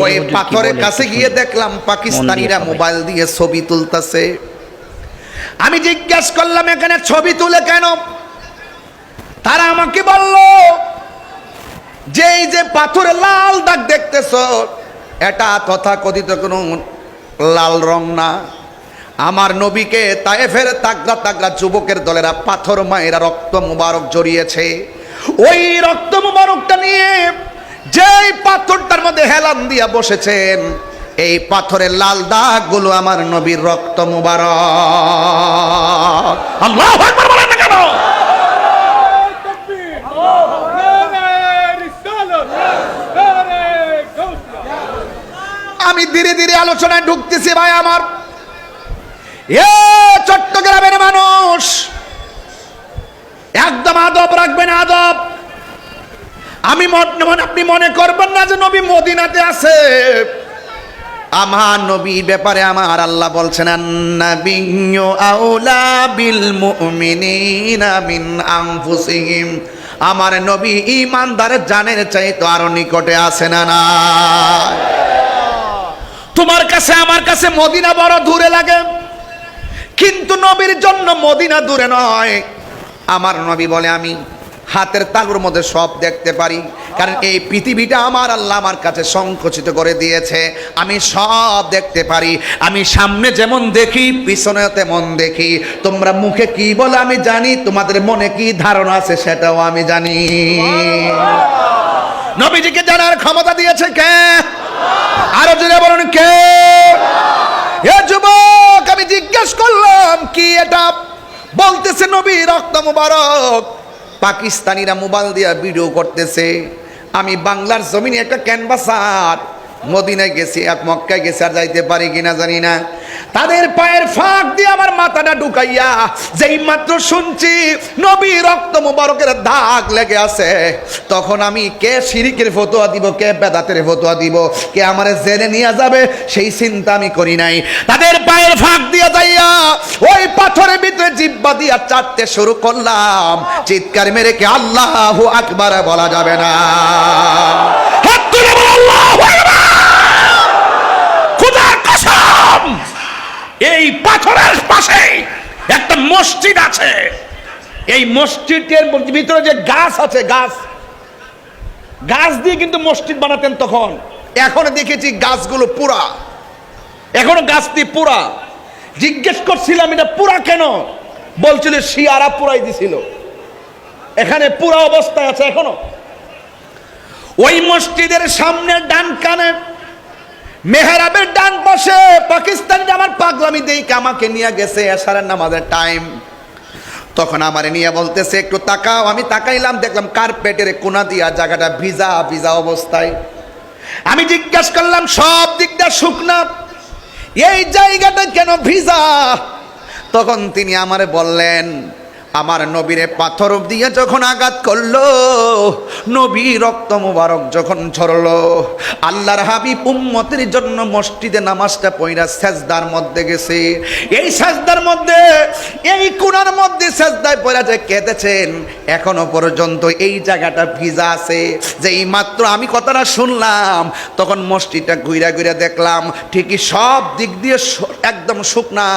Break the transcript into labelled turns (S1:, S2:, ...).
S1: ওই পাথরের কাছে গিয়ে দেখলাম পাকিস্তানিরা মোবাইল দিয়ে ছবি তুলতেছে। আমি জিজ্ঞাসা করলাম এখানে ছবি তুলে কেন? তারা আমাকে বলল যে এই যে পাথরে লাল দাগ দেখতেছো এটা তথাকথিত কোনো লাল রং না, আমার নবীকে তায়েফের তাগড়া তাগড়া যুবকের দলেরা পাথর মায়েরা রক্ত মুবারক জড়িয়েছে, ওই রক্ত মুবারকটা নিয়ে যেই পাথরটার মধ্যে হেলান দিয়া বসেছেন এই পাথরের লাল দাগগুলো আমার নবীর রক্ত মুবারক। আল্লাহু আকবার বলেন না কেন? আমি ধীরে ধীরে আলোচনায় ঢুকতেছি ভাই আমার। এ চট্টগ্রামের মানুষ একদম আদব রাখবেন, আদব। আপনি মনে করবেন না যে নবী মদিনাতে আছে। আমার নবীর ব্যাপারে আমার আল্লাহ বলছেন আন্নাবিয়্যু আউলা বিল মুমিনিনা মিন আনফুসিহিম, আমার নবী ঈমানদারের জানের চাইতে আরো নিকটে আছে না না? তোমার কাছে আমার কাছে মদিনা বড় দূরে লাগে, কিন্তু নবীর জন্য মদিনা দূরে নয়। আমার নবী বলে আমি হাতের তালুর মধ্যে সব দেখতে পারি, কারণ এই পৃথিবীটা আমার আল্লাহ আমার কাছে সংকুচিত করে দিয়েছে, আমি সব দেখতে পারি। আমি সামনে যেমন দেখি পিছনে তেমন দেখি। তোমরা মুখে কি বলে আমি জানি, তোমাদের মনে কি ধারণা আছে সেটাও আমি জানি। নবীজিকে জানার ক্ষমতা দিয়েছে কে? আরো জোরে বলুন কে? এ যুবক, আমি জিজ্ঞেস করলাম কি এটা? বলতেছে নবী রক্ত মুবারক। পাকিস্তানিরা মোবাইল দিয়া ভিডিও করতেছে। আমি বাংলার জমিনে একটা ক্যানভাসার, মদিনায় গেছি আর মক্কায় গেছি আর যাইতে পারি কিনা জানি না, তাদের পায়ের ফাঁক দিয়ে আমার মাথাটা ঢুকাইয়া যেই মাত্র শুনছি নবী রক্ত মুবারকের দাগ লেগে আছে, তখন আমি কে শিরিকের ফতোয়া দিব, কে বেদাতের ফতোয়া দিব, কে আমারে জেলে নিয়ে যাবে সেই চিন্তা আমি করি নাই। তাদের পায়ের ফাঁক দিয়ে যাইয়া ওই পাথরের ভিতরে জিহ্বা দিয়া চাটতে শুরু করলাম। চিৎকার মেরে কে আল্লাহু আকবার বলা যাবে না? হাত তুলে বলো আল্লাহু আকবার। এই পাথরের পাশে একটা মসজিদ আছে, এই মসজিদের ভিতরে যে গাছ আছে, গাছ দিয়ে কিন্তু মসজিদ বানাতেন তখন। এখন দেখেছি গাছগুলো পুরা, এখনো গাছটি পুরা। জিজ্ঞেস করছিলাম এটা পুরা কেন? বলছিল শিয়ারা পুরাই দিছিল, এখানে পুরা অবস্থায় আছে এখনো। ওই মসজিদের সামনে ডান কানে মেহরাবের ডান পাশে পাকিস্তানিরা আমার পাগলামি দেখে আমাকে নিয়ে গেছে এশারের নামাজের টাইম। তখন আমারে নিয়ে বলতেছে একটু তাকাও। আমি তাকাইলাম, দেখলাম কার্পেটের কোনা দিয়া জায়গাটা ভিজা ভিজা অবস্থায়। আমি জিজ্ঞাসা করলাম সব দিকটা শুকনা, এই জায়গাটা কেন ভিজা? তখন তিনি আমারে বললেন আমার নবীরে পাথর দিয়ে যখন আঘাত করলো, নবী রক্ত মুবারক যখন ঝরলো, আল্লাহর হাবিব উম্মতের জন্য মসজিদে নামাজটা পড়া সেজদার মধ্যে গেছে। এই সেজদার মধ্যে, এই কোণার মধ্যে সেজদায় পড়া যে কেঁদেছেন, এখনো পর্যন্ত এই জায়গাটা ভিজা আছে। যে এই মাত্র আমি কথাটা শুনলাম, তখন মসজিদটা ঘুরে ঘুরে দেখলাম ঠিকই সব দিক দিয়ে একদম শুকনা।